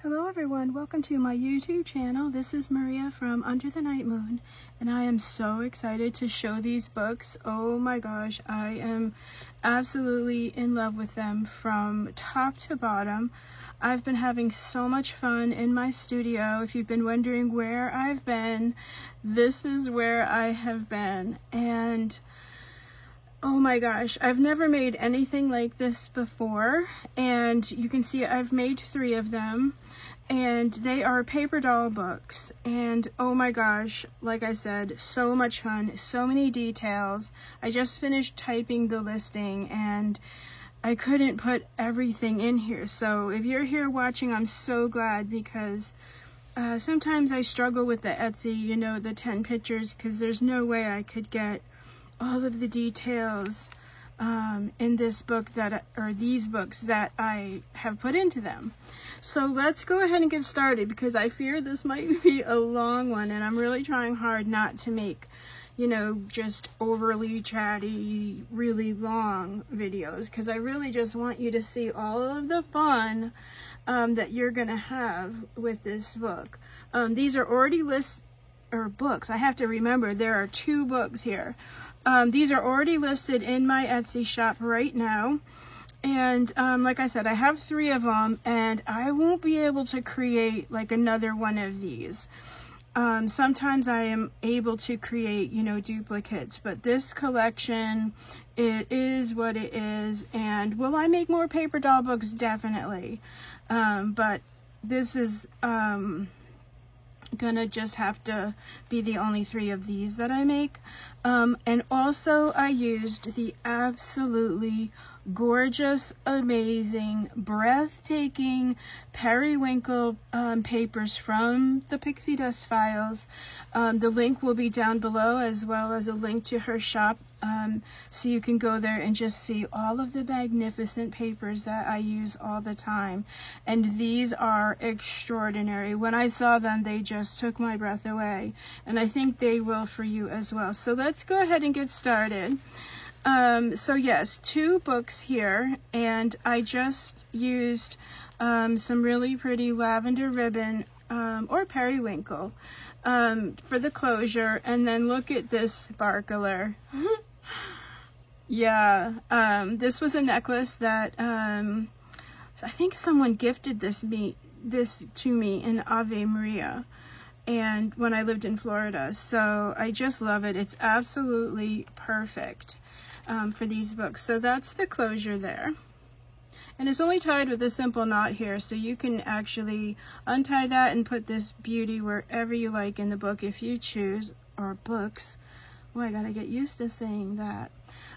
Hello everyone, welcome to my YouTube channel. This is Maria from Under the Night Moon, and I am so excited to show these books. Oh my gosh, I am absolutely in love with them from top to bottom. I've been having so much fun in my studio. If you've been wondering where I've been, this is where I have been. And oh my gosh, I've never made anything like this before, and you can see I've made 3 of them, and they are paper doll books. And oh my gosh, like I said, so much fun, so many details. I just finished typing the listing and I couldn't put everything in here, so if you're here watching, I'm so glad, because sometimes I struggle with the Etsy, you know, the 10 pictures, because there's no way I could get all of the details in this book or these books that I have put into them. So let's go ahead and get started, because I fear this might be a long one, and I'm really trying hard not to make, you know, just overly chatty, really long videos, because I really just want you to see all of the fun that you're gonna have with this book. These are already books. I have to remember there are 2 books here. These are already listed in my Etsy shop right now, and like I said, I have 3 of them, and I won't be able to create like another one of these. Sometimes I am able to create, you know, duplicates, but this collection, it is what it is. And will I make more paper doll books? Definitely. But this is gonna just have to be the only 3 of these that I make. And also I used the absolutely gorgeous, amazing, breathtaking Periwinkle papers from the Pixie Dust Files. The link will be down below, as well as a link to her shop, so you can go there and just see all of the magnificent papers that I use all the time. And these are extraordinary. When I saw them, they just took my breath away, and I think they will for you as well. So let's go ahead and get started. So yes, 2 books here, and I just used some really pretty lavender ribbon or periwinkle for the closure. And then look at this sparkler. Yeah, this was a necklace that I think someone gifted this to me in Ave Maria, and when I lived in Florida. So I just love it. It's absolutely perfect for these books. So that's the closure there, and it's only tied with a simple knot here, so you can actually untie that and put this beauty wherever you like in the book if you choose, or books. Oh, I gotta get used to saying that.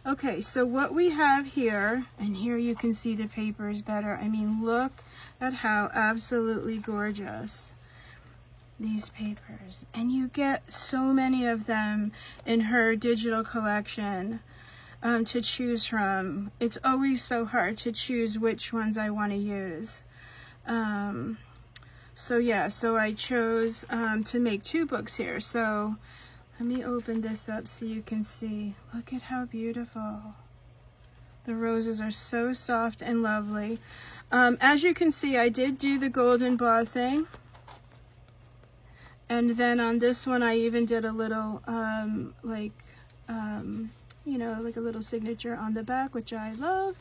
Okay, so what we have here, and here you can see the papers better. I mean, look at how absolutely gorgeous these papers, and you get so many of them in her digital collection to choose from. It's always so hard to choose which ones I want to use. So yeah, so I chose to make 2 books here. So let me open this up so you can see. Look at how beautiful. The roses are so soft and lovely. As you can see, I did do the gold embossing. And then on this one, I even did a little, you know, like a little signature on the back, which I love.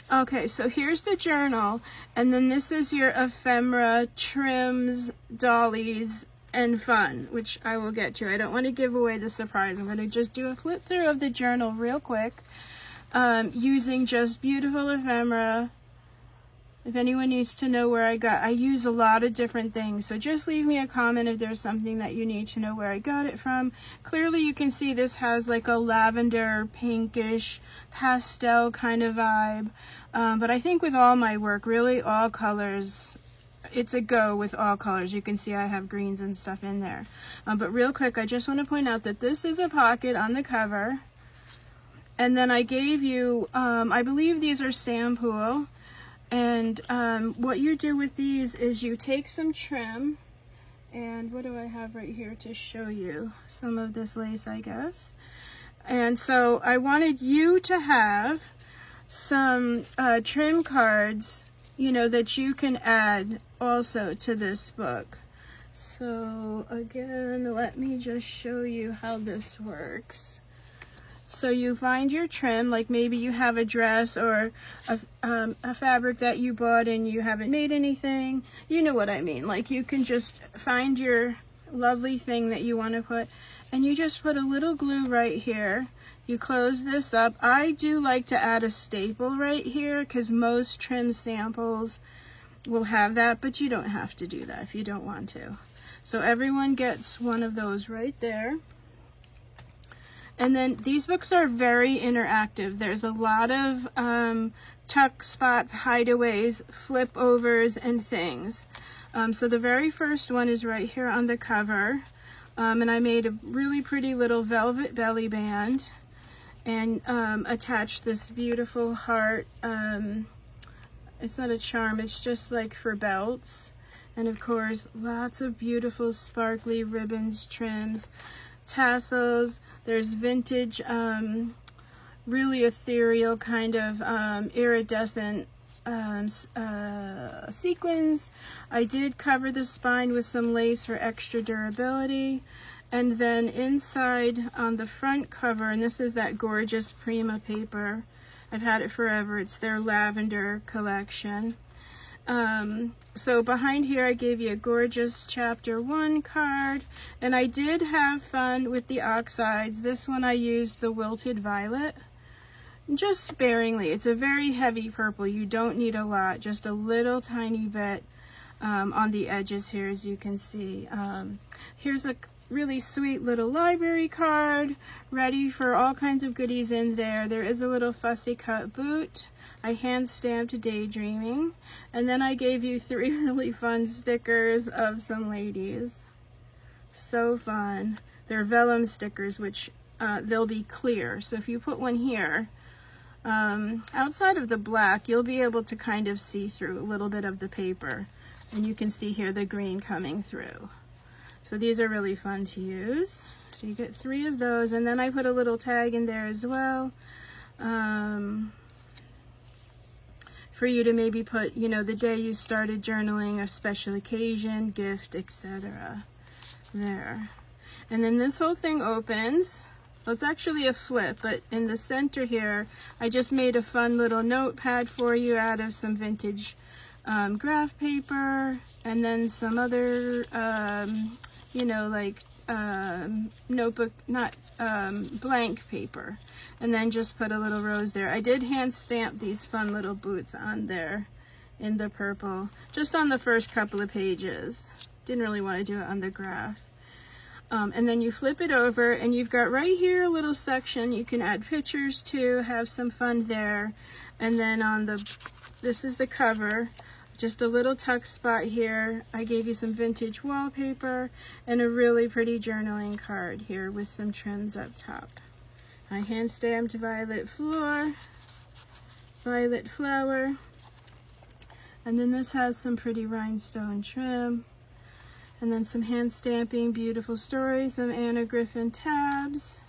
Okay, so here's the journal. And then this is your ephemera, trims, dollies, and fun, which I will get to. I don't want to give away the surprise. I'm going to just do a flip through of the journal real quick, using just beautiful ephemera. If anyone needs to know where I use a lot of different things, so just leave me a comment if there's something that you need to know where I got it from. Clearly you can see this has like a lavender, pinkish, pastel kind of vibe, but I think with all my work, really all colors, it's a go with all colors. You can see I have greens and stuff in there. But real quick, I just want to point out that this is a pocket on the cover. And then I gave you, I believe these are Sampool. And what you do with these is you take some trim, and what do I have right here to show you? Some of this lace, I guess. And so I wanted you to have some trim cards, you know, that you can add also to this book. So again, let me just show you how this works. So you find your trim, like maybe you have a dress or a fabric that you bought and you haven't made anything. You know what I mean. Like you can just find your lovely thing that you want to put, and you just put a little glue right here. You close this up. I do like to add a staple right here because most trim samples will have that, but you don't have to do that if you don't want to. So everyone gets one of those right there. And then these books are very interactive. There's a lot of tuck spots, hideaways, flip overs, and things. So the very first one is right here on the cover. And I made a really pretty little velvet belly band and attached this beautiful heart. It's not a charm, it's just like for belts. And of course, lots of beautiful sparkly ribbons, trims, tassels. There's vintage, really ethereal kind of iridescent sequins. I did cover the spine with some lace for extra durability. And then inside on the front cover, and this is that gorgeous Prima paper. I've had it forever. It's their lavender collection. So behind here I gave you a gorgeous chapter 1 card, and I did have fun with the oxides. This one I used the wilted violet, just sparingly. It's a very heavy purple. You don't need a lot, just a little tiny bit on the edges here, as you can see. Here's a really sweet little library card, ready for all kinds of goodies in there. There is a little fussy cut boot. I hand stamped Daydreaming, and then I gave you 3 really fun stickers of some ladies. So fun. They're vellum stickers, which they'll be clear. So if you put one here, outside of the black, you'll be able to kind of see through a little bit of the paper, and you can see here the green coming through. So these are really fun to use. So you get 3 of those, and then I put a little tag in there as well. For you to maybe put, you know, the day you started journaling, a special occasion, gift, etc. There. And then this whole thing opens. Well, it's actually a flip, but in the center here, I just made a fun little notepad for you out of some vintage graph paper, and then some other, you know, like notebook, not blank paper, and then just put a little rose there. I did hand stamp these fun little boots on there in the purple, just on the first couple of pages. Didn't really want to do it on the graph. And then you flip it over, and you've got right here a little section you can add pictures to, have some fun there. And then on the, this is the cover, just a little tuck spot here. I gave you some vintage wallpaper and a really pretty journaling card here with some trims up top. I hand stamped violet floor, violet flower, and then this has some pretty rhinestone trim, and then some hand stamping, beautiful stories, some Anna Griffin tabs,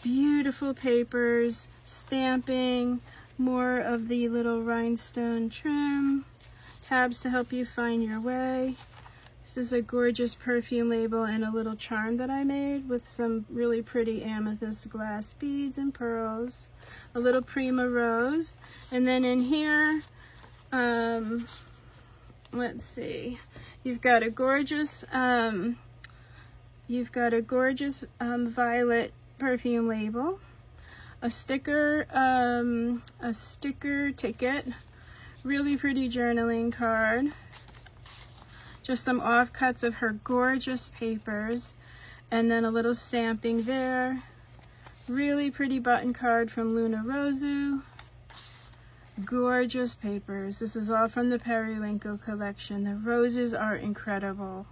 beautiful papers, stamping, more of the little rhinestone trim, tabs to help you find your way. This is a gorgeous perfume label and a little charm that I made with some really pretty amethyst glass beads and pearls, a little Prima rose, and then in here, let's see, you've got a gorgeous violet perfume label, a sticker ticket, really pretty journaling card, just some offcuts of her gorgeous papers, and then a little stamping there, really pretty button card from Luna Rosu, gorgeous papers. This is all from the Periwinkle collection. The roses are incredible.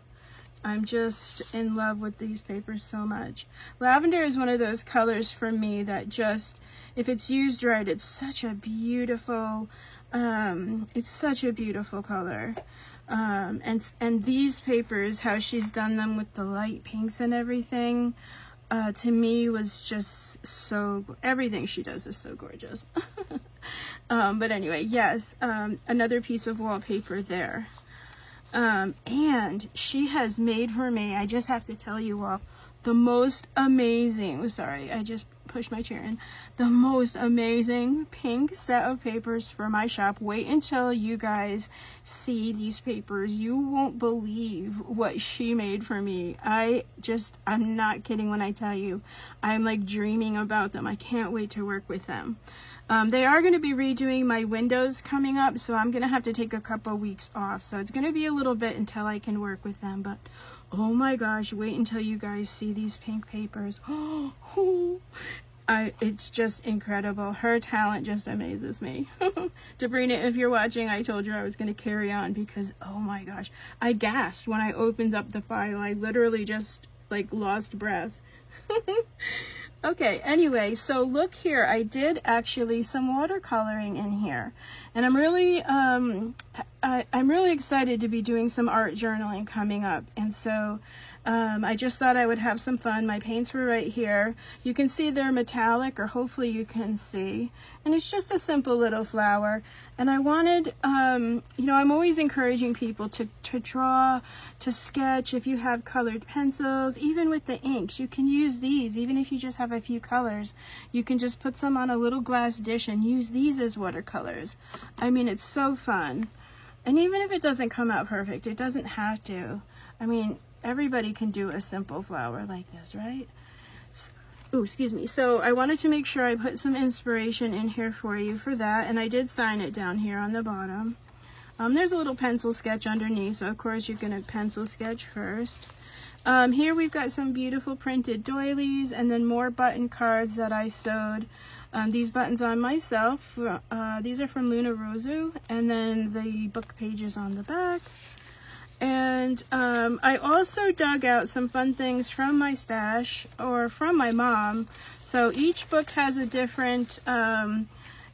I'm just in love with these papers so much. Lavender is one of those colors for me that just, if it's used right, it's such a beautiful color. And these papers, how she's done them with the light pinks and everything, to me was just so, everything she does is so gorgeous. But anyway, yes, another piece of wallpaper there. And she has made for me, I just have to tell you all, the most amazing, sorry, I just pushed my chair in, the most amazing pink set of papers for my shop. Wait until you guys see these papers. You won't believe what she made for me. I'm not kidding when I tell you, I'm like dreaming about them. I can't wait to work with them. They are going to be redoing my windows coming up, so I'm going to have to take a couple weeks off. So it's going to be a little bit until I can work with them, but oh my gosh, wait until you guys see these pink papers. It's just incredible. Her talent just amazes me. Debrina, if you're watching, I told you I was going to carry on because, oh my gosh, I gasped when I opened up the file. I literally just like lost breath. Okay, anyway, so look here. I did actually some watercoloring in here, and I'm really excited to be doing some art journaling coming up. And so I just thought I would have some fun. My paints were right here. You can see they're metallic, or hopefully you can see. And it's just a simple little flower. And I wanted, you know, I'm always encouraging people to draw, to sketch. If you have colored pencils, even with the inks, you can use these. Even if you just have a few colors, you can just put some on a little glass dish and use these as watercolors. I mean, it's so fun. And even if it doesn't come out perfect, it doesn't have to. I mean, everybody can do a simple flower like this, right? Oh, excuse me. So I wanted to make sure I put some inspiration in here for you for that, and I did sign it down here on the bottom. There's a little pencil sketch underneath, so of course you're going to pencil sketch first. Here we've got some beautiful printed doilies, and then more button cards that I sewed these buttons on myself. These are from Luna Rosu, and then the book pages on the back. And I also dug out some fun things from my stash, or from my mom. So each book has a different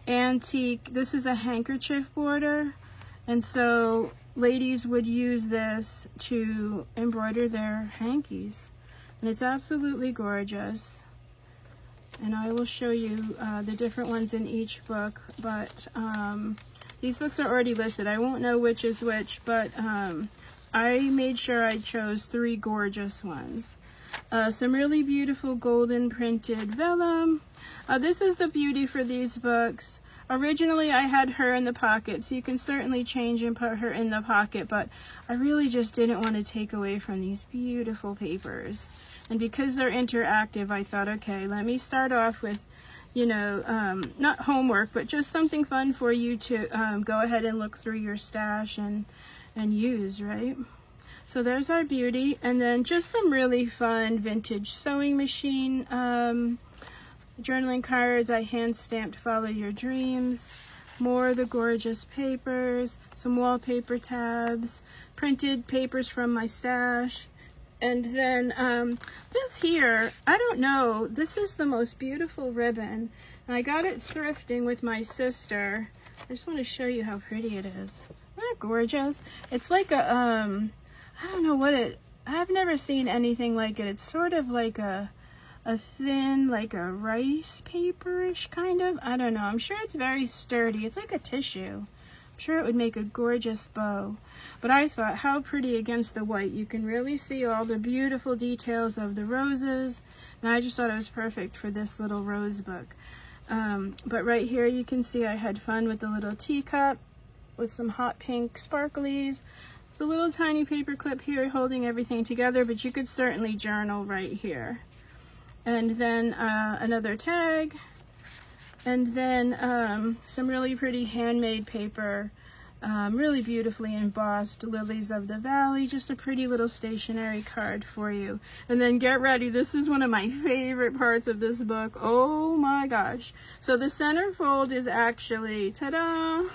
antique. This is a handkerchief border, and so ladies would use this to embroider their hankies, and it's absolutely gorgeous. And I will show you the different ones in each book, but these books are already listed. I won't know which is which, but I made sure I chose 3 gorgeous ones. Some really beautiful golden printed vellum. This is the beauty for these books. Originally I had her in the pocket, so you can certainly change and put her in the pocket, but I really just didn't want to take away from these beautiful papers. And because they're interactive, I thought, okay, let me start off with, you know, not homework, but just something fun for you to go ahead and look through your stash and use, right? So there's our beauty, and then just some really fun vintage sewing machine journaling cards. I hand stamped Follow Your Dreams. More of the gorgeous papers, some wallpaper tabs, printed papers from my stash. And then this here, I don't know, this is the most beautiful ribbon. And I got it thrifting with my sister. I just want to show you how pretty it is. Isn't that gorgeous? It's like a, I don't know what I've never seen anything like it. It's sort of like a thin, like a rice paperish kind of. I don't know. I'm sure it's very sturdy. It's like a tissue. I'm sure it would make a gorgeous bow. But I thought, how pretty against the white. You can really see all the beautiful details of the roses. And I just thought it was perfect for this little rose book. But right here you can see I had fun with the little teacup with some hot pink sparklies. It's a little tiny paper clip here holding everything together, but you could certainly journal right here. And then another tag, and then some really pretty handmade paper, really beautifully embossed lilies of the valley, just a pretty little stationery card for you. And then get ready, this is one of my favorite parts of this book. Oh my gosh. So the centerfold is actually, ta-da!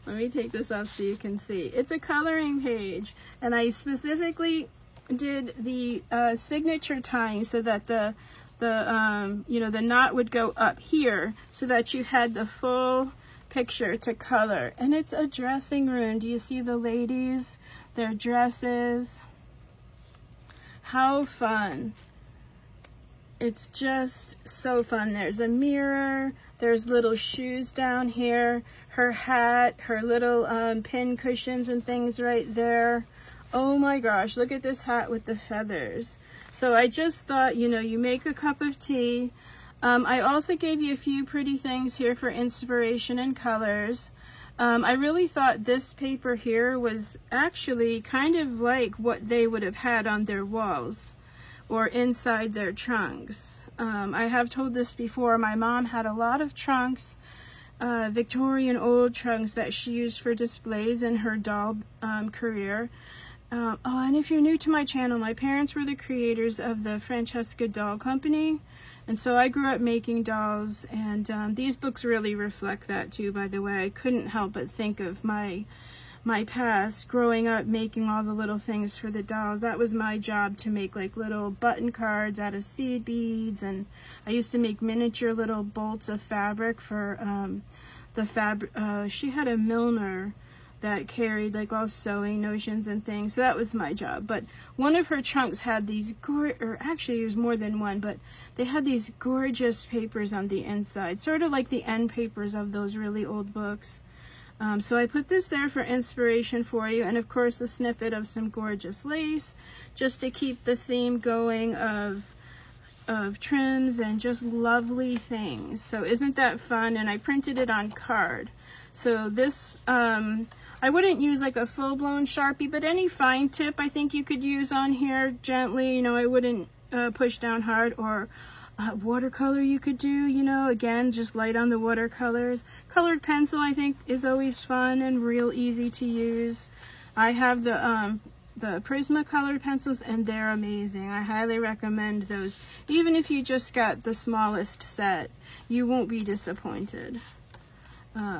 Let me take this off so you can see. It's a coloring page, and I specifically did the signature tying so that the you know, the knot would go up here so that you had the full picture to color. And it's a dressing room. Do you see the ladies, their dresses? How fun. it's just so fun. There's a mirror, there's little shoes down here, her hat, her little pin cushions and things right there. Oh my gosh, look at this hat with the feathers. So I just thought, you know, you make a cup of tea. I also gave you a few pretty things here for inspiration and colors. I really thought this paper here was actually kind of like what they would have had on their walls or inside their trunks. I have told this before, my mom had a lot of trunks, Victorian old trunks that she used for displays in her doll career. Oh, and if you're new to my channel, my parents were the creators of the Francesca Doll Company, and so I grew up making dolls, and these books really reflect that too, by the way. I couldn't help but think of my past, growing up making all the little things for the dolls. That was my job, to make like little button cards out of seed beads, and I used to make miniature little bolts of fabric for the fabric. She had a milliner that carried like all sewing notions and things, so that was my job. But one of her trunks had these or actually it was more than one, but they had these gorgeous papers on the inside, sort of like the end papers of those really old books. So I put this there for inspiration for you, and of course a snippet of some gorgeous lace, just to keep the theme going of trims and just lovely things. So isn't that fun? And I printed it on card. So this, I wouldn't use like a full-blown Sharpie, but any fine tip I think you could use on here gently. You know, I wouldn't push down hard. Or watercolor you could do, you know, again, just light on the watercolors. Colored pencil I think is always fun and real easy to use. I have the Prismacolor pencils, and they're amazing. I highly recommend those. Even if you just got the smallest set, you won't be disappointed.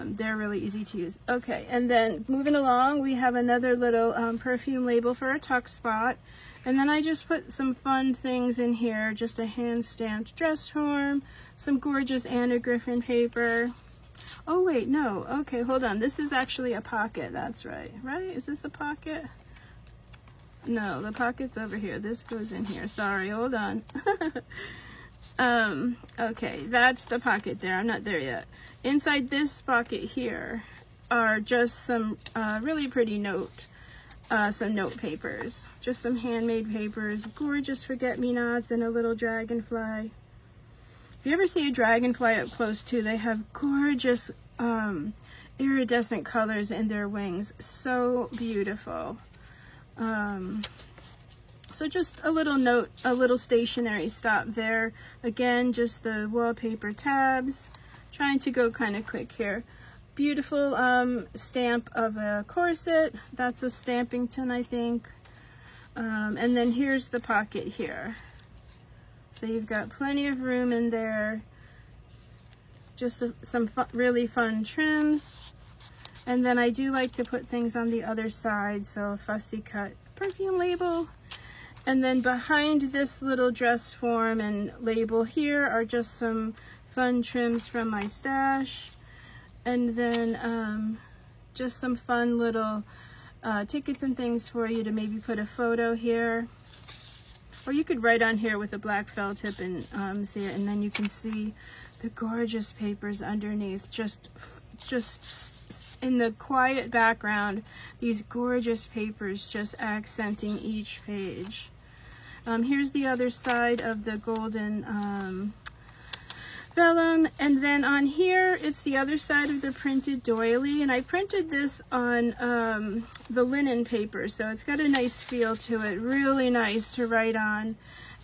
They're really easy to use. Okay, and then moving along, we have another little perfume label for a tuck spot. And then I just put some fun things in here, just a hand-stamped dress form, some gorgeous Anna Griffin paper. Oh wait, no, okay, hold on. This is actually a pocket, that's right. Right? Is this a pocket? No, the pocket's over here. This goes in here. Sorry, hold on. Okay, that's the pocket there. I'm not there yet. Inside this pocket here are just some really pretty some note papers. Just some handmade papers. Gorgeous forget-me-nots and a little dragonfly. If you ever see a dragonfly up close too, they have gorgeous iridescent colors in their wings. So beautiful. So just a little note, a little stationery stop there. Again, just the wallpaper tabs. Trying to go kind of quick here. Beautiful stamp of a corset. That's a Stampington, I think. And then here's the pocket here. So you've got plenty of room in there. Just some really fun trims. And then I do like to put things on the other side. So a fussy cut perfume label. And then behind this little dress form and label here are just some fun trims from my stash. And then just some fun little tickets and things for you to maybe put a photo here. Or you could write on here with a black felt tip and see it, and then you can see the gorgeous papers underneath. Just in the quiet background, these gorgeous papers just accenting each page. Here's the other side of the golden vellum, and then on here it's the other side of the printed doily, and I printed this on the linen paper, so it's got a nice feel to it, really nice to write on.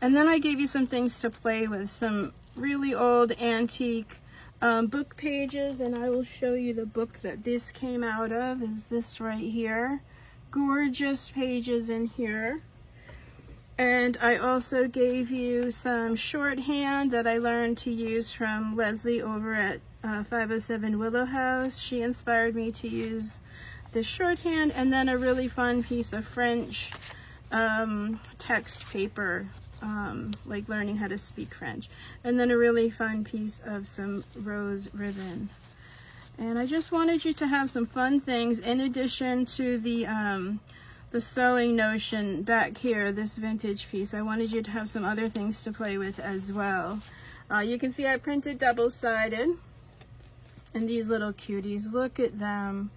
And then I gave you some things to play with, some really old antique book pages, and I will show you the book that this came out of, is this right here. Gorgeous pages in here. And I also gave you some shorthand that I learned to use from Leslie over at 507 Willow House. She inspired me to use this shorthand, and then a really fun piece of French text paper, like learning how to speak French. And then a really fun piece of some rose ribbon. And I just wanted you to have some fun things in addition to the the sewing notion back here, this vintage piece. I wanted you to have some other things to play with as well. You can see I printed double-sided, and these little cuties, look at them.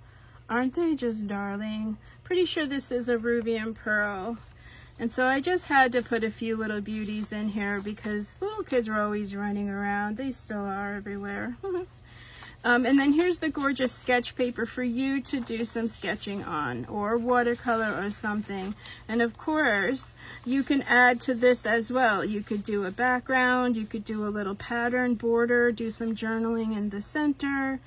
Aren't they just darling? Pretty sure this is a ruby and pearl. And so I just had to put a few little beauties in here because little kids were always running around. They still are everywhere. And then here's the gorgeous sketch paper for you to do some sketching on, or watercolor or something. And of course, you can add to this as well. You could do a background, you could do a little pattern border, do some journaling in the center.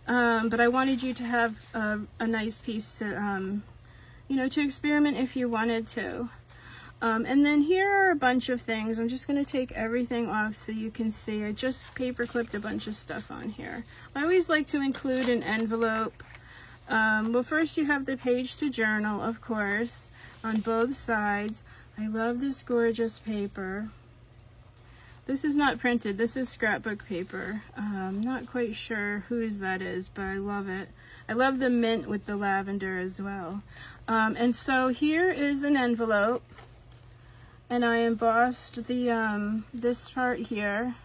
But I wanted you to have a nice piece to, you know, to experiment if you wanted to. And then here are a bunch of things. I'm just going to take everything off so you can see. I just paper clipped a bunch of stuff on here. I always like to include an envelope. Well, first you have the page to journal, of course, on both sides. I love this gorgeous paper. This is not printed. This is scrapbook paper. I'm not quite sure whose that is, but I love it. I love the mint with the lavender as well. And so here is an envelope. And I embossed the this part here,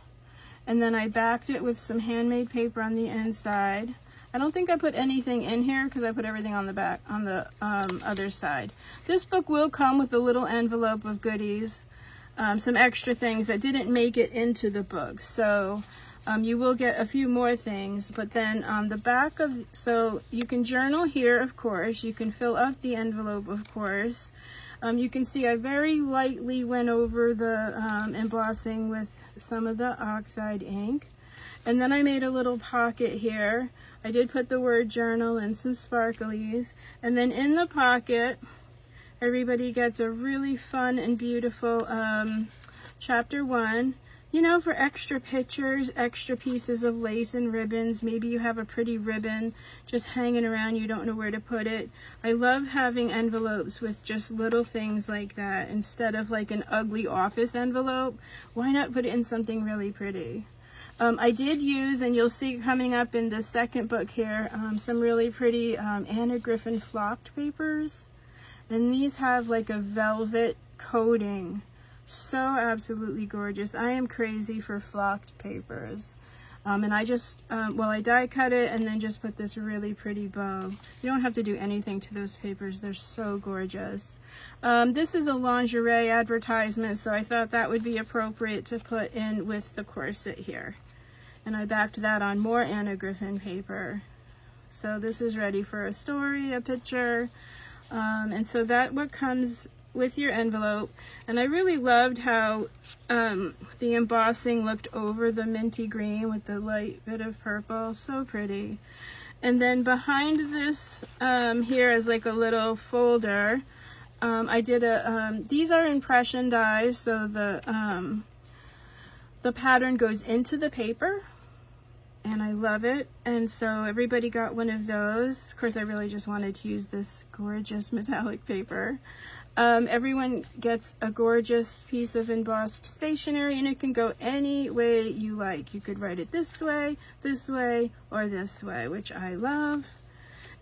and then I backed it with some handmade paper on the inside. I don't think I put anything in here because I put everything on the back, on the other side. This book will come with a little envelope of goodies, some extra things that didn't make it into the book. So you will get a few more things, but then on the back of, so you can journal here, of course. You can fill up the envelope, of course. You can see I very lightly went over the embossing with some of the oxide ink. And then I made a little pocket here. I did put the word journal and some sparklies. And then in the pocket, everybody gets a really fun and beautiful chapter 1. You know, for extra pictures, extra pieces of lace and ribbons. Maybe you have a pretty ribbon just hanging around, you don't know where to put it. I love having envelopes with just little things like that. Instead of like an ugly office envelope, why not put it in something really pretty? I did use, and you'll see coming up in the second book here, some really pretty Anna Griffin flocked papers. And these have like a velvet coating. So absolutely gorgeous. I am crazy for flocked papers. And I just, well, I die cut it and then just put this really pretty bow. You don't have to do anything to those papers. They're so gorgeous. This is a lingerie advertisement, so I thought that would be appropriate to put in with the corset here. And I backed that on more Anna Griffin paper. So this is ready for a story, a picture. And so that what comes with your envelope. And I really loved how the embossing looked over the minty green with the light bit of purple. So pretty. And then behind this here is like a little folder. I did a these are impression dies, so the pattern goes into the paper, and I love it. And so everybody got one of those. Of course, I really just wanted to use this gorgeous metallic paper. Everyone gets a gorgeous piece of embossed stationery, and it can go any way you like. You could write it this way, or this way, which I love.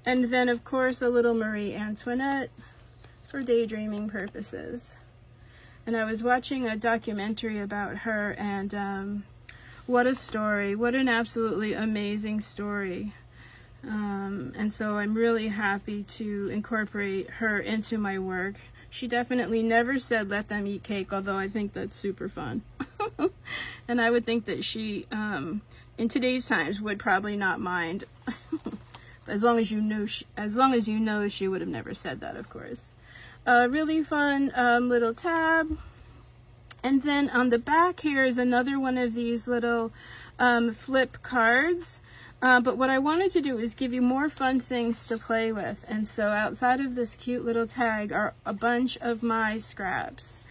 And then, of course, a little Marie Antoinette for daydreaming purposes. And I was watching a documentary about her, and what a story. What an absolutely amazing story. And so I'm really happy to incorporate her into my work. She definitely never said let them eat cake, although I think that's super fun. And I would think that she, in today's times, would probably not mind. as long as you know she would have never said that, of course. Really fun little tab. And then on the back here is another one of these little flip cards. But what I wanted to do is give you more fun things to play with. And so outside of this cute little tag are a bunch of my scraps.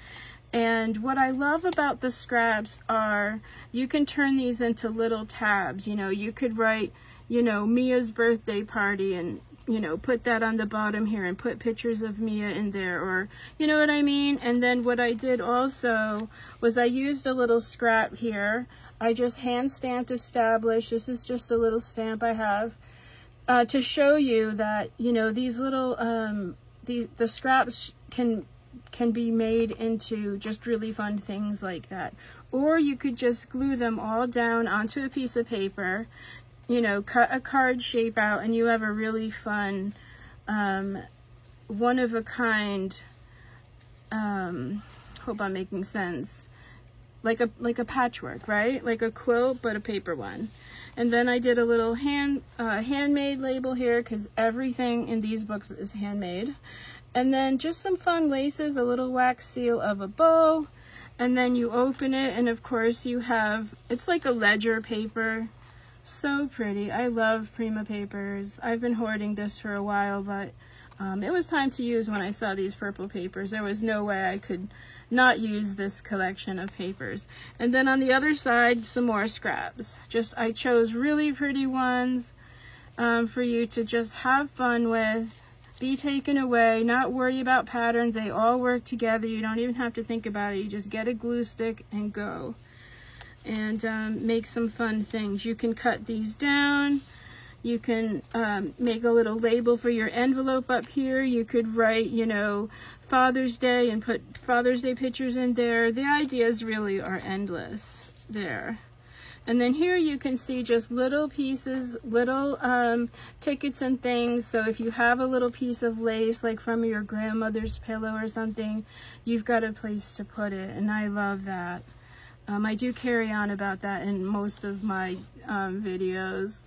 And what I love about the scraps are you can turn these into little tabs. You know, you could write, you know, Mia's birthday party and, you know, put that on the bottom here and put pictures of Mia in there, or, you know what I mean? And then what I did also was I used a little scrap here. I just hand stamped Establish. This is just a little stamp I have to show you that, you know, these little the scraps can be made into just really fun things like that. Or you could just glue them all down onto a piece of paper, you know, cut a card shape out, and you have a really fun, one-of-a-kind, hope I'm making sense, like a patchwork, right? Like a quilt, but a paper one. And then I did a little handmade label here, because everything in these books is handmade. And then just some fun laces, a little wax seal of a bow, and then you open it, and of course you have, it's like a ledger paper. So pretty. I love Prima papers. I've been hoarding this for a while, but it was time to use when I saw these purple papers. There was no way I could not use this collection of papers. And then on the other side, some more scraps. I chose really pretty ones for you to just have fun with. Be taken away, not worry about patterns. They all work together. You don't even have to think about it. You just get a glue stick and go. And make some fun things. You can cut these down. You can make a little label for your envelope up here. You could write, you know, Father's Day and put Father's Day pictures in there. The ideas really are endless there. And then here you can see just little pieces, little tickets and things. So if you have a little piece of lace, like from your grandmother's pillow or something, you've got a place to put it. And I love that. I do carry on about that in most of my videos.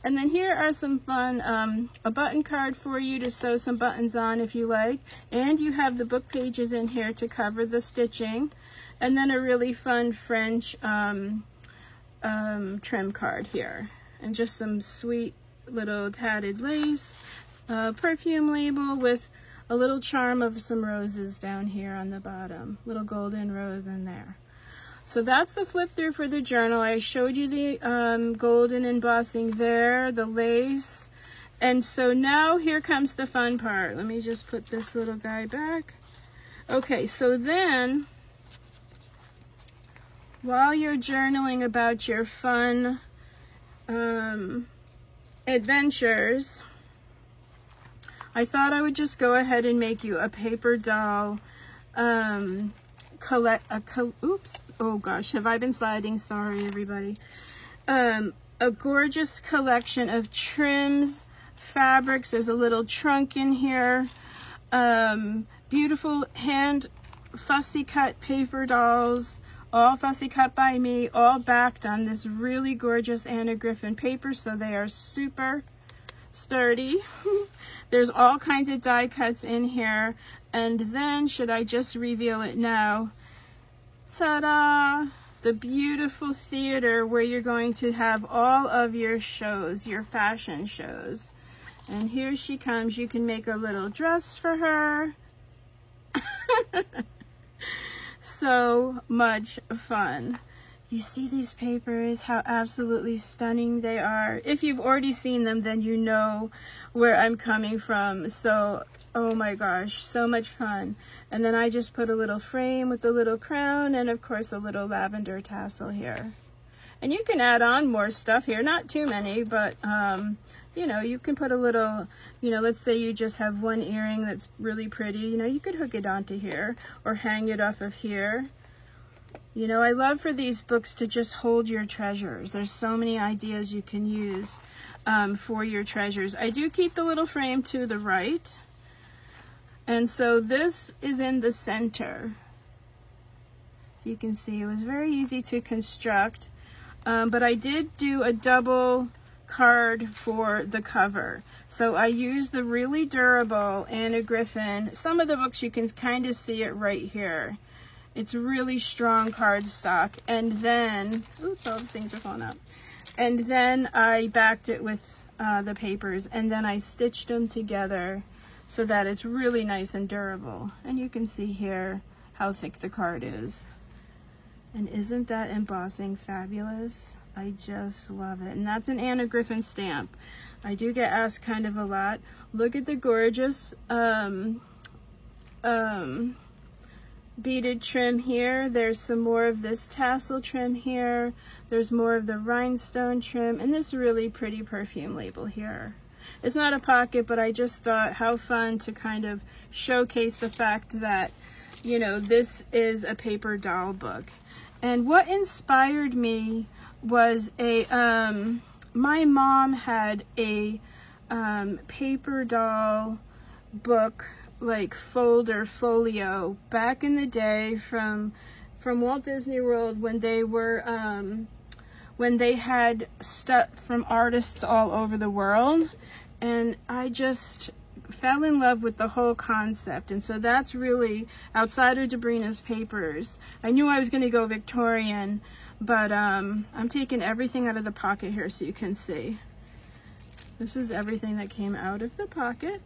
And then here are some fun, a button card for you to sew some buttons on if you like. And you have the book pages in here to cover the stitching. And then a really fun French trim card here, and just some sweet little tatted lace, perfume label with a little charm of some roses down here on the bottom, little golden rose in there. So that's the flip through for the journal. I showed you the golden embossing there, the lace, and so now here comes the fun part. Let me just put this little guy back. Okay, so then while you're journaling about your fun adventures, I thought I would just go ahead and make you a paper doll oops, oh gosh, have I been sliding? Sorry, everybody. A gorgeous collection of trims, fabrics. There's a little trunk in here. Beautiful hand fussy cut paper dolls. All fussy cut by me, all backed on this really gorgeous Anna Griffin paper, so they are super sturdy. There's all kinds of die cuts in here. And then, should I just reveal it now? Ta-da! The beautiful theater where you're going to have all of your shows, your fashion shows. And here she comes. You can make a little dress for her. So much fun. You see these papers, how absolutely stunning they are. If you've already seen them, then you know where I'm coming from. So, oh my gosh, so much fun. And then I just put a little frame with a little crown and of course a little lavender tassel here. And you can add on more stuff here, not too many, but you know, you can put a little, you know, let's say you just have one earring that's really pretty, you know, you could hook it onto here or hang it off of here. You know, I love for these books to just hold your treasures. There's so many ideas you can use for your treasures. I do keep the little frame to the right. And so this is in the center. So you can see it was very easy to construct. But I did do a double card for the cover. So I used the really durable Anna Griffin. Some of the books you can kind of see it right here. It's really strong cardstock. And then, oops, all the things are falling out. And then I backed it with the papers, and then I stitched them together so that it's really nice and durable. And you can see here how thick the card is. And isn't that embossing fabulous? I just love it. And that's an Anna Griffin stamp. I do get asked kind of a lot. Look at the gorgeous beaded trim here. There's some more of this tassel trim here. There's more of the rhinestone trim and this really pretty perfume label here. It's not a pocket, but I just thought how fun to kind of showcase the fact that, you know, this is a paper doll book. And what inspired me was my mom had a paper doll book, like folio back in the day from Walt Disney World, when they were when they had stuff from artists all over the world, and I just fell in love with the whole concept. And so that's really, outside of Debrina's papers, I knew I was going to go Victorian, but I'm taking everything out of the pocket here so you can see. This is everything that came out of the pocket.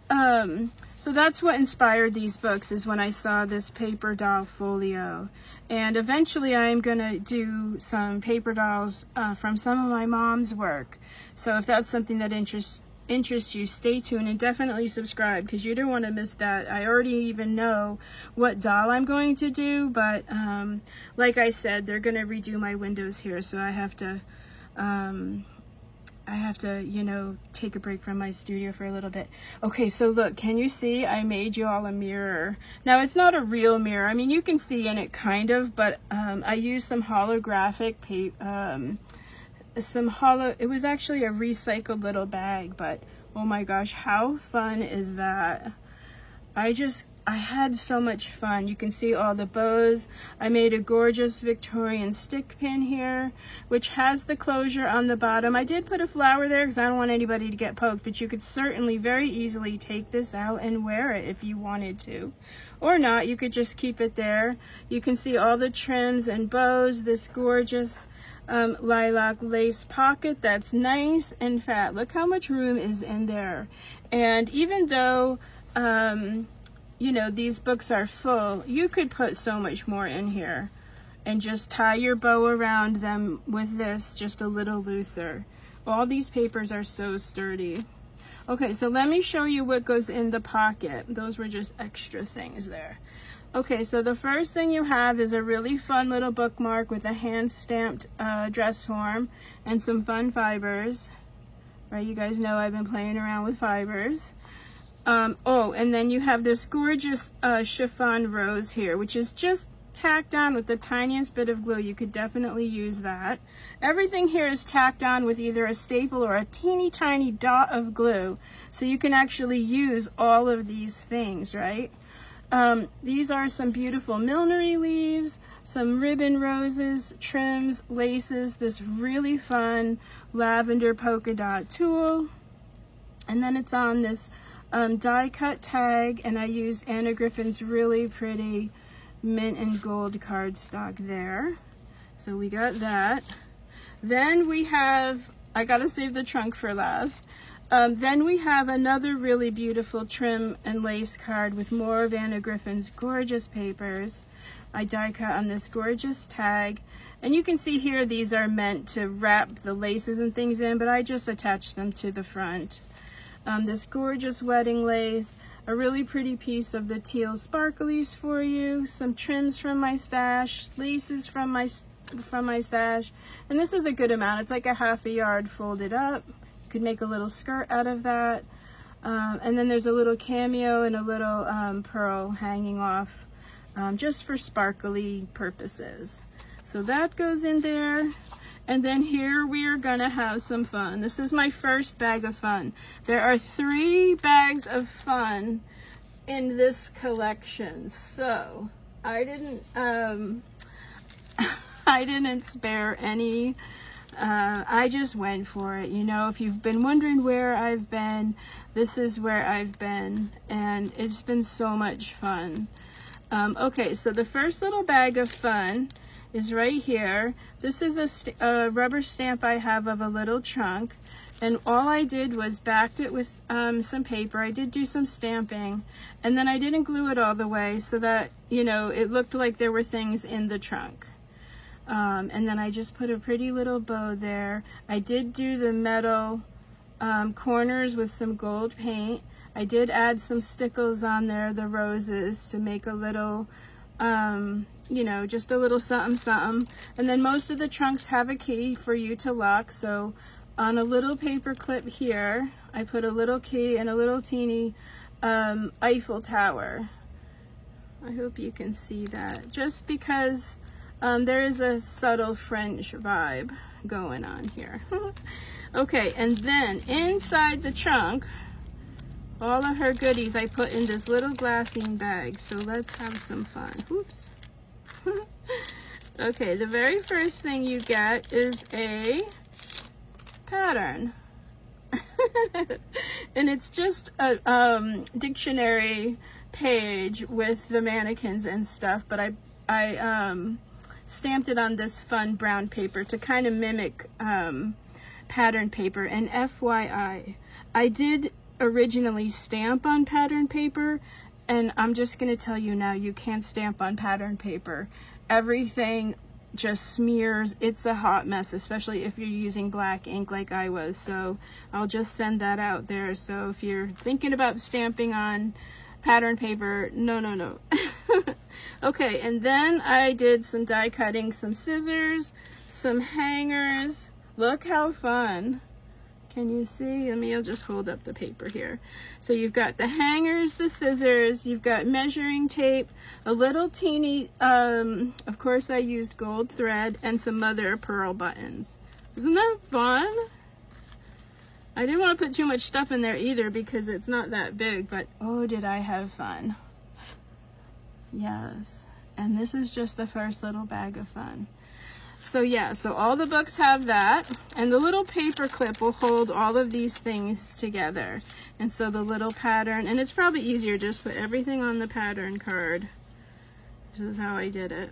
So that's what inspired these books, is when I saw this paper doll folio. And eventually I'm gonna do some paper dolls from some of my mom's work. So if that's something that interests you, stay tuned and definitely subscribe, because you don't want to miss that. I already even know what doll I'm going to do, but like I said, they're gonna redo my windows here, so I have to you know, take a break from my studio for a little bit. Okay, so look, can you see I made you all a mirror? Now, it's not a real mirror. I mean, you can see in it kind of, but I used some holographic paper, it was actually a recycled little bag, but oh my gosh, how fun is that? I had so much fun. You can see all the bows. I made a gorgeous Victorian stick pin here, which has the closure on the bottom. I did put a flower there because I don't want anybody to get poked, but you could certainly very easily take this out and wear it if you wanted to. Or not, you could just keep it there. You can see all the trims and bows, this gorgeous lilac lace pocket that's nice and fat. Look how much room is in there. And even though you know, these books are full, you could put so much more in here and just tie your bow around them with this just a little looser. All these papers are so sturdy. Okay, so let me show you what goes in the pocket. Those were just extra things there. Okay, so the first thing you have is a really fun little bookmark with a hand-stamped dress form and some fun fibers. Right, you guys know I've been playing around with fibers. Oh, and then you have this gorgeous chiffon rose here, which is just tacked on with the tiniest bit of glue. You could definitely use that. Everything here is tacked on with either a staple or a teeny tiny dot of glue, so you can actually use all of these things, right? These are some beautiful millinery leaves, some ribbon roses, trims, laces, this really fun lavender polka dot tulle, and then it's on this die cut tag, and I used Anna Griffin's really pretty mint and gold cardstock there. So we got that. Then we have, I gotta save the trunk for last. Then we have another really beautiful trim and lace card with more of Anna Griffin's gorgeous papers. I die cut on this gorgeous tag. And you can see here these are meant to wrap the laces and things in, but I just attached them to the front. This gorgeous wedding lace, a really pretty piece of the teal sparklies for you, some trims from my stash, laces from my stash, and this is a good amount. It's like a ½ yard folded up. You could make a little skirt out of that. And then there's a little cameo and a little pearl hanging off just for sparkly purposes. So that goes in there. And then here we are gonna have some fun. This is my first bag of fun. There are 3 bags of fun in this collection. So I didn't I didn't spare any. I just went for it. You know, if you've been wondering where I've been, this is where I've been, and it's been so much fun. Okay, so the first little bag of fun is right here. This is a rubber stamp I have of a little trunk, and all I did was backed it with some paper. I did do some stamping, and then I didn't glue it all the way so that, you know, it looked like there were things in the trunk. And then I just put a pretty little bow there. I did do the metal corners with some gold paint. I did add some stickles on there, the roses, to make a little you know, just a little something something. And then most of the trunks have a key for you to lock, so on a little paper clip here, I put a little key and a little teeny Eiffel Tower. I hope you can see that, just because there is a subtle French vibe going on here. Okay, and then inside the trunk, all of her goodies I put in this little glassine bag. So let's have some fun. Oops. Okay, the very first thing you get is a pattern. And it's just a dictionary page with the mannequins and stuff, but I stamped it on this fun brown paper to kind of mimic pattern paper. And FYI, I did originally stamp on pattern paper, and I'm just going to tell you now, you can't stamp on pattern paper. Everything just smears. It's a hot mess, especially if you're using black ink like I was. So I'll just send that out there. So if you're thinking about stamping on pattern paper, no. Okay, and then I did some die cutting, some scissors, some hangers. Look how fun. Can you see? I'll just hold up the paper here. So you've got the hangers, the scissors, you've got measuring tape, a little teeny, of course I used gold thread, and some mother of pearl buttons. Isn't that fun? I didn't want to put too much stuff in there either because it's not that big, but oh, did I have fun. Yes, and this is just the first little bag of fun. So yeah, so all the books have that, and the little paper clip will hold all of these things together. And so the little pattern, and it's probably easier just put everything on the pattern card. This is how I did it,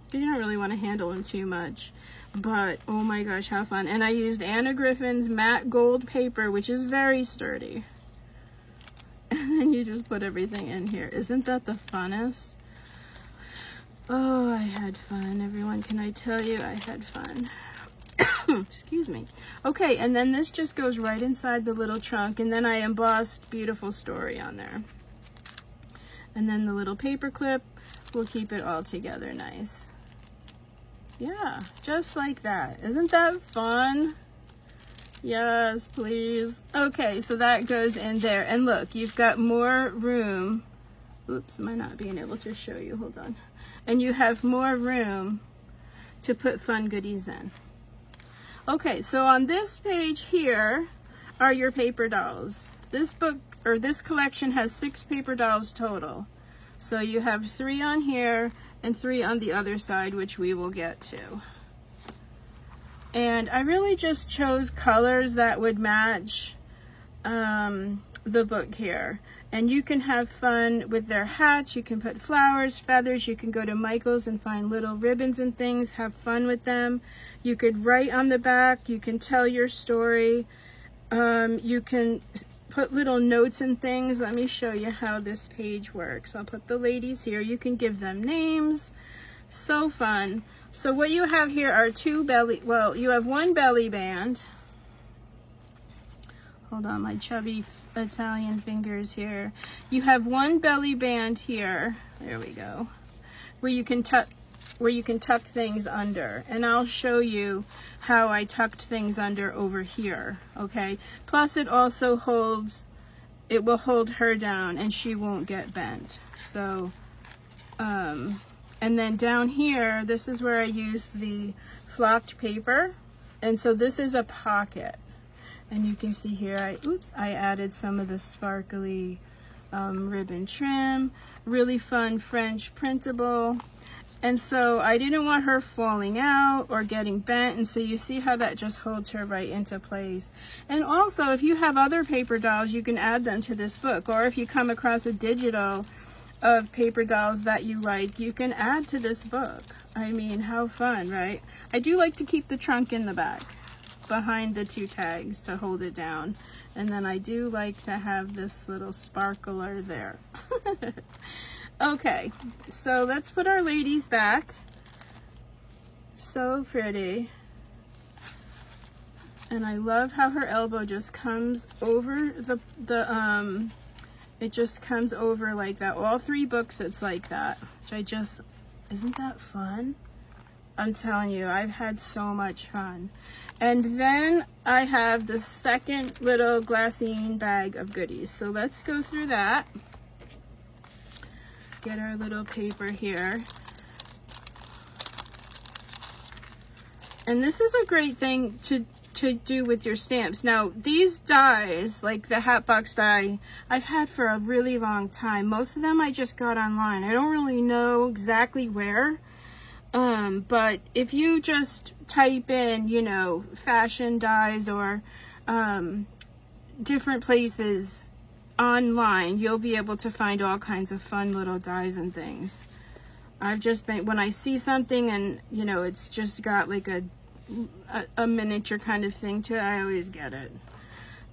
because you don't really want to handle them too much. But oh my gosh, how fun. And I used Anna Griffin's matte gold paper, which is very sturdy. And then you just put everything in here. Isn't that the funnest? Oh, I had fun, everyone. Can I tell you, I had fun. Excuse me. Okay, and then this just goes right inside the little trunk, and then I embossed Beautiful Story on there. And then the little paper clip will keep it all together nice. Yeah, just like that. Isn't that fun? Yes, please. Okay, so that goes in there. And look, you've got more room. Oops, am I not being able to show you? Hold on. And you have more room to put fun goodies in. Okay, so on this page here are your paper dolls. This book, or this collection, has 6 paper dolls total. So you have 3 on here and 3 on the other side, which we will get to. And I really just chose colors that would match the book here. And you can have fun with their hats. You can put flowers, feathers. You can go to Michael's and find little ribbons and things. Have fun with them. You could write on the back. You can tell your story. You can put little notes and things. Let me show you how this page works. I'll put the ladies here. You can give them names. So fun. So what you have here are 2 belly, well, you have 1 belly band. Hold on, my chubby Italian fingers here. You have 1 belly band here. There we go. Where you can tuck things under. And I'll show you how I tucked things under over here, okay? Plus it also holds, it will hold her down and she won't get bent. So, and then down here, this is where I use the flocked paper. And so this is a pocket. And you can see here, I added some of the sparkly ribbon trim. Really fun French printable. And so I didn't want her falling out or getting bent. And so you see how that just holds her right into place. And also, if you have other paper dolls, you can add them to this book. Or if you come across a digital of paper dolls that you like, you can add to this book. I mean, how fun, right? I do like to keep the trunk in the back behind the 2 tags to hold it down. And then I do like to have this little sparkler there. Okay, so let's put our ladies back. So pretty. And I love how her elbow just comes over it just comes over like that. All 3 books it's like that, which isn't that fun? I'm telling you, I've had so much fun. And then I have the second little glassine bag of goodies. So let's go through that. Get our little paper here. And this is a great thing to do with your stamps. Now, these dies, like the Hatbox die, I've had for a really long time. Most of them I just got online. I don't really know exactly where. But if you just type in, you know, fashion dies or different places online, you'll be able to find all kinds of fun little dies and things. I've just been, when I see something and, you know, it's just got like a miniature kind of thing to it, I always get it.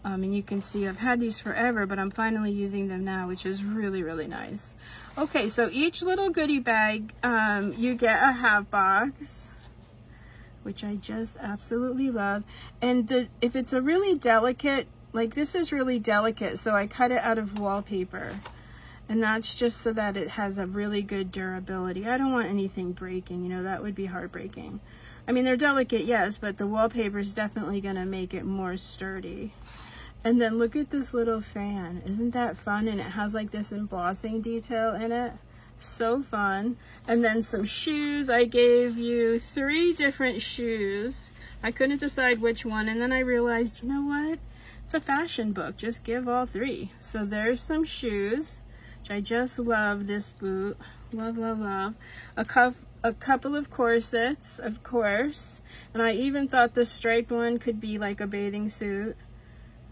And you can see I've had these forever, but I'm finally using them now, which is really, really nice. Okay, so each little goodie bag, you get a Hatbox, which I just absolutely love. And if it's a really delicate, like this is really delicate, so I cut it out of wallpaper. And that's just so that it has a really good durability. I don't want anything breaking, you know, that would be heartbreaking. I mean, they're delicate, yes, but the wallpaper is definitely gonna make it more sturdy. And then look at this little fan. Isn't that fun? And it has like this embossing detail in it. So fun. And then some shoes. I gave you 3 different shoes. I couldn't decide which one, and then I realized, you know what? It's a fashion book. Just give all 3. So there's some shoes. Which I just love this boot. Love, love, love. A couple of corsets, of course. And I even thought the striped one could be like a bathing suit,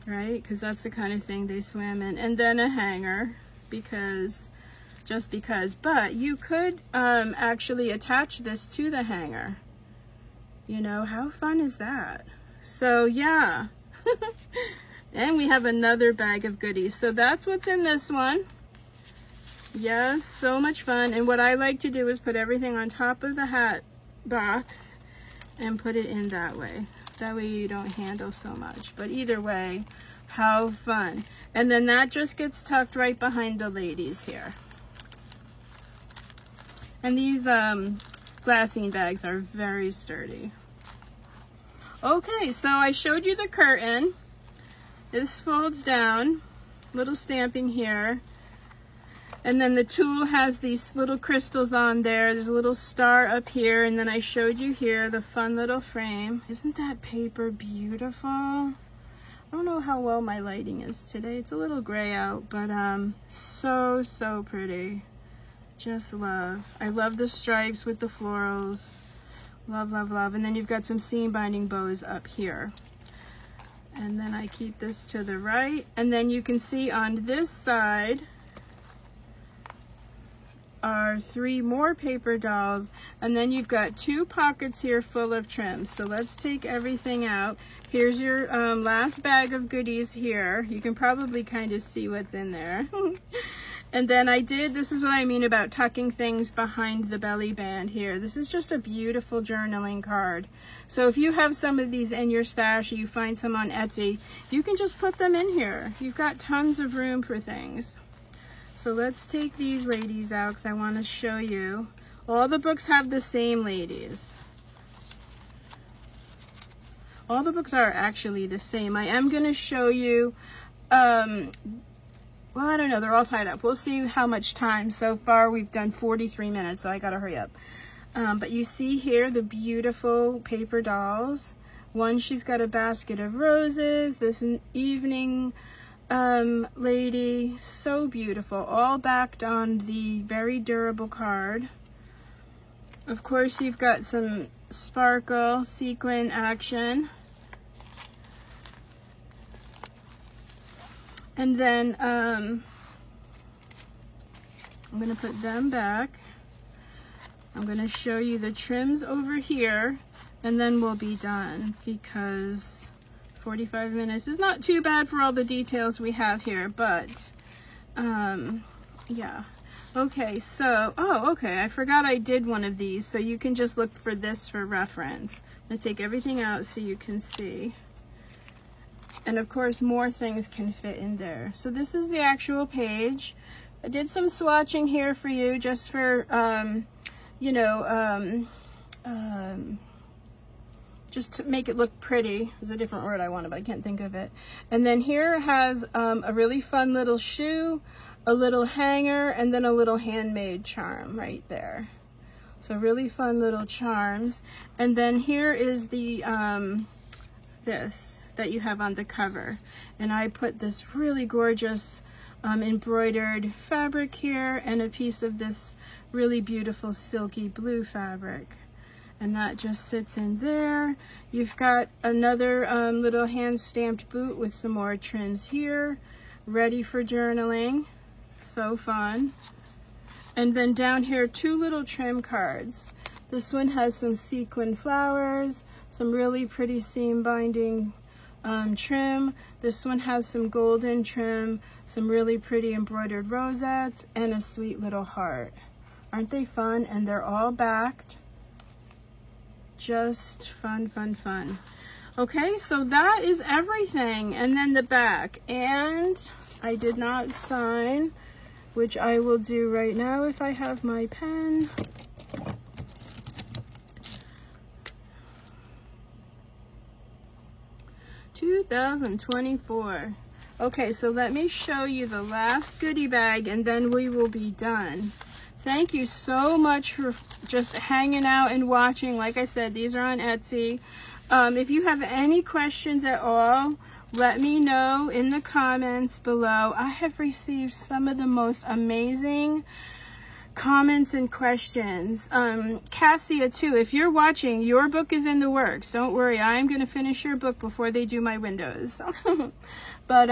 right? Because that's the kind of thing they swam in. And then a hanger, just because. But you could actually attach this to the hanger. You know, how fun is that? So yeah. And we have another bag of goodies. So that's what's in this one. Yes, so much fun. And what I like to do is put everything on top of the hat box and put it in that way. That way you don't handle so much. But either way, how fun. And then that just gets tucked right behind the ladies here. And these glassine bags are very sturdy. Okay, so I showed you the curtain. This folds down, little stamping here. And then the tulle has these little crystals on there. There's a little star up here. And then I showed you here the fun little frame. Isn't that paper beautiful? I don't know how well my lighting is today. It's a little gray out, but so, so pretty. Just love. I love the stripes with the florals. Love, love, love. And then you've got some seam binding bows up here. And then I keep this to the right. And then you can see on this side are 3 more paper dolls, and then you've got 2 pockets here full of trims. So let's take everything out. Here's your last bag of goodies here. You can probably kind of see what's in there. And then this is what I mean about tucking things behind the belly band here. This is just a beautiful journaling card. So if you have some of these in your stash or you find some on Etsy, you can just put them in here. You've got tons of room for things. So let's take these ladies out because I want to show you. All the books have the same ladies. All the books are actually the same. I am going to show you, well, I don't know, they're all tied up. We'll see how much time. So far we've done 43 minutes, so I got to hurry up. But you see here the beautiful paper dolls. One, she's got a basket of roses. This an evening lady, so beautiful, all backed on the very durable card. Of course, you've got some sparkle sequin action, and then I'm going to put them back. I'm going to show you the trims over here, and then we'll be done because 45 minutes is not too bad for all the details we have here, but yeah. Okay, so, oh, okay, I forgot I did one of these, so you can just look for this for reference. I'm going to take everything out so you can see. And of course, more things can fit in there. So this is the actual page. I did some swatching here for you just for, you know, just to make it look pretty. There's a different word I wanted, but I can't think of it. And then here it has a really fun little shoe, a little hanger, and then a little handmade charm right there. So really fun little charms. And then here is the this that you have on the cover. And I put this really gorgeous embroidered fabric here and a piece of this really beautiful silky blue fabric. And that just sits in there. You've got another little hand-stamped boot with some more trims here, ready for journaling. So fun. And then down here, 2 little trim cards. This one has some sequin flowers, some really pretty seam binding trim. This one has some golden trim, some really pretty embroidered rosettes, and a sweet little heart. Aren't they fun? And they're all backed. Just fun, fun, fun. Okay, so that is everything. And then the back. And I did not sign, which I will do right now if I have my pen. $2024. Okay, so let me show you the last goodie bag and then we will be done. Thank you so much for just hanging out and watching. Like I said, these are on Etsy. If you have any questions at all, let me know in the comments below. I have received some of the most amazing comments and questions. Cassia too, if you're watching, your book is in the works. Don't worry, I'm going to finish your book before they do my windows. But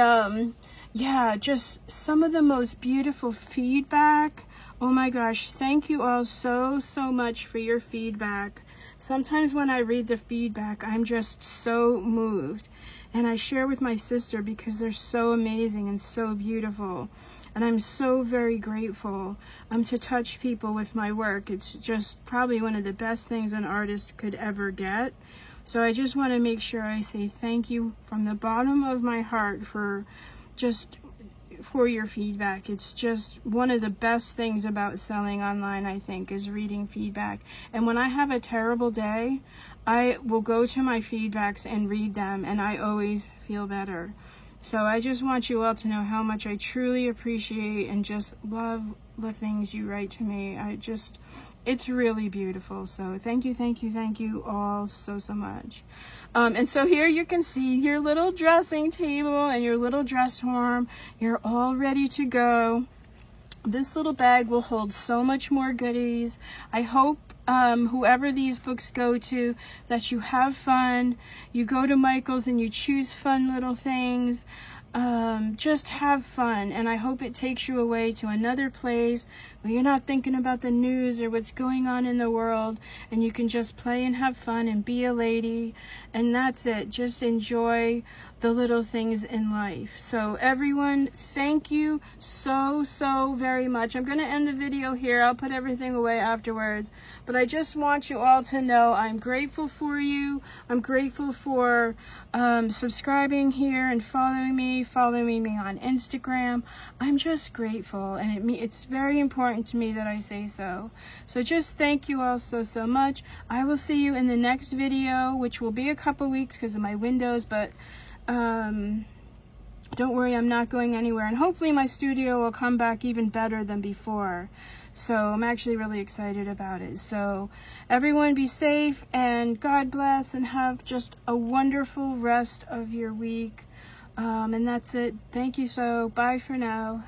yeah, just some of the most beautiful feedback. Oh my gosh, thank you all so much for your feedback. Sometimes when I read the feedback, I'm just so moved. And I share with my sister because they're so amazing and so beautiful. And I'm so very grateful to touch people with my work. It's just probably one of the best things an artist could ever get. So I just want to make sure I say thank you from the bottom of my heart for your feedback. It's just one of the best things about selling online, I think, is reading feedback. And when I have a terrible day, I will go to my feedbacks and read them, and I always feel better. So I just want you all to know how much I truly appreciate and just love the things you write to me. It's really beautiful. So thank you all so much. And so here you can see your little dressing table and your little dress form. You're all ready to go. This little bag will hold so much more goodies. I hope whoever these books go to, that you have fun. You go to Michael's and you choose fun little things. Just have fun, and I hope it takes you away to another place where you're not thinking about the news or what's going on in the world, and you can just play and have fun and be a lady, and that's it. Just enjoy the little things in life. So everyone, thank you so very much. I'm going to end the video here. I'll put everything away afterwards, but I just want you all to know I'm grateful for you. I'm grateful for subscribing here and following me on Instagram. I'm just grateful, and it's very important to me that I say so. So just thank you all so much. I will see you in the next video, which will be a couple weeks because of my windows, but don't worry, I'm not going anywhere, and hopefully my studio will come back even better than before. So I'm actually really excited about it. So everyone be safe, and God bless, and have just a wonderful rest of your week. And that's it. Thank you. So bye for now.